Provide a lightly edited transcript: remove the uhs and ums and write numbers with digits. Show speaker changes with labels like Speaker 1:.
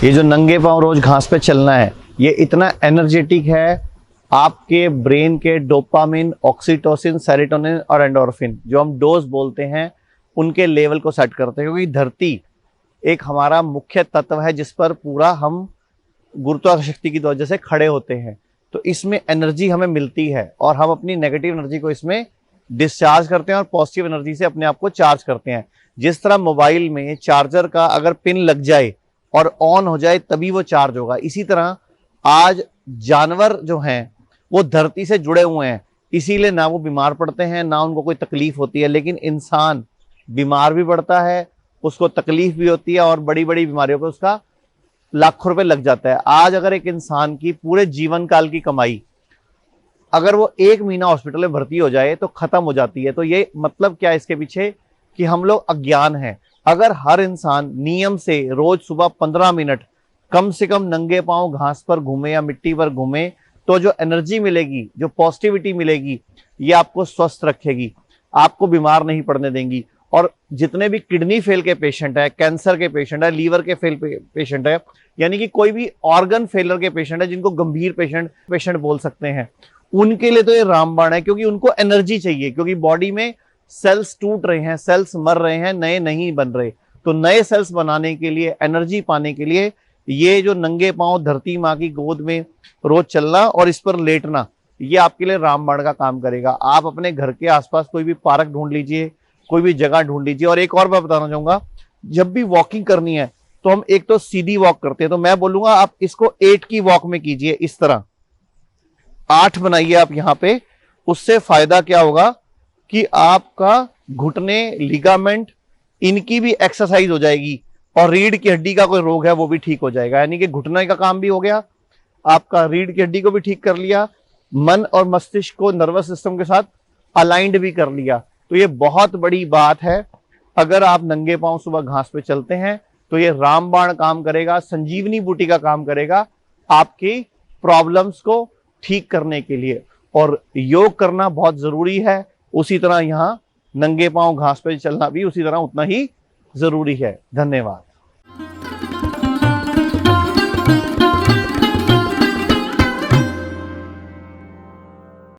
Speaker 1: ये जो नंगे पांव रोज घास पे चलना है, ये इतना एनर्जेटिक है। आपके ब्रेन के डोपामिन, ऑक्सीटोसिन, सेरोटोनिन और एंडोर्फिन, जो हम डोज बोलते हैं, उनके लेवल को सेट करते हैं। क्योंकि धरती एक हमारा मुख्य तत्व है जिस पर पूरा हम गुरुत्वाकर्षण शक्ति की वजह से खड़े होते हैं। तो इसमें एनर्जी हमें मिलती है और हम अपनी नेगेटिव एनर्जी को इसमें डिस्चार्ज करते हैं और पॉजिटिव एनर्जी से अपने आप को चार्ज करते हैं। जिस तरह मोबाइल में चार्जर का अगर पिन लग जाए और ऑन हो जाए तभी वो चार्ज होगा, इसी तरह आज जानवर जो हैं वो धरती से जुड़े हुए हैं, इसीलिए ना वो बीमार पड़ते हैं ना उनको कोई तकलीफ होती है। लेकिन इंसान बीमार भी पड़ता है, उसको तकलीफ भी होती है और बड़ी बड़ी बीमारियों पर उसका लाखों रुपए लग जाता है। आज अगर एक इंसान की पूरे जीवन काल की कमाई अगर वो 1 महीना हॉस्पिटल में भर्ती हो जाए तो खत्म हो जाती है। तो ये मतलब क्या है इसके पीछे, कि हम लोग अज्ञान हैं। अगर हर इंसान नियम से रोज सुबह 15 मिनट कम से कम नंगे पांव घास पर घूमे या मिट्टी पर घूमे, तो जो एनर्जी मिलेगी, जो पॉजिटिविटी मिलेगी, ये आपको स्वस्थ रखेगी, आपको बीमार नहीं पड़ने देंगी। और जितने भी किडनी फेल के पेशेंट है, कैंसर के पेशेंट है, लीवर के फेल पेशेंट है, यानी कि कोई भी ऑर्गन फेलर के पेशेंट है, जिनको गंभीर पेशेंट बोल सकते हैं, उनके लिए तो ये रामबाण है। क्योंकि उनको एनर्जी चाहिए, क्योंकि बॉडी में सेल्स टूट रहे हैं, सेल्स मर रहे हैं, नए नहीं बन रहे। तो नए सेल्स बनाने के लिए, एनर्जी पाने के लिए ये जो नंगे पांव धरती माँ की गोद में रोज चलना और इस पर लेटना, ये आपके लिए रामबाण का काम करेगा। आप अपने घर के आसपास कोई भी पार्क ढूंढ लीजिए, कोई भी जगह ढूंढ लीजिए। और एक और बात बताना चाहूंगा, जब भी वॉकिंग करनी है तो हम एक तो सीधी वॉक करते हैं, तो मैं बोलूंगा आप इसको 8 की वॉक में कीजिए। इस तरह 8 बनाइए आप यहां पे। उससे फायदा क्या होगा कि आपका घुटने, लिगामेंट, इनकी भी एक्सरसाइज हो जाएगी और रीढ़ की हड्डी का कोई रोग है वो भी ठीक हो जाएगा। यानी कि घुटने का काम भी हो गया, आपका रीढ़ की हड्डी को भी ठीक कर लिया, मन और मस्तिष्क को नर्वस सिस्टम के साथ अलाइंड भी कर लिया। तो ये बहुत बड़ी बात है। अगर आप नंगे पांव सुबह घास पे चलते हैं तो ये रामबाण काम करेगा, संजीवनी बूटी का काम करेगा आपकी प्रॉब्लम्स को ठीक करने के लिए। और योग करना बहुत जरूरी है, उसी तरह यहां नंगे पांव घास पे चलना भी उसी तरह उतना ही जरूरी है। धन्यवाद।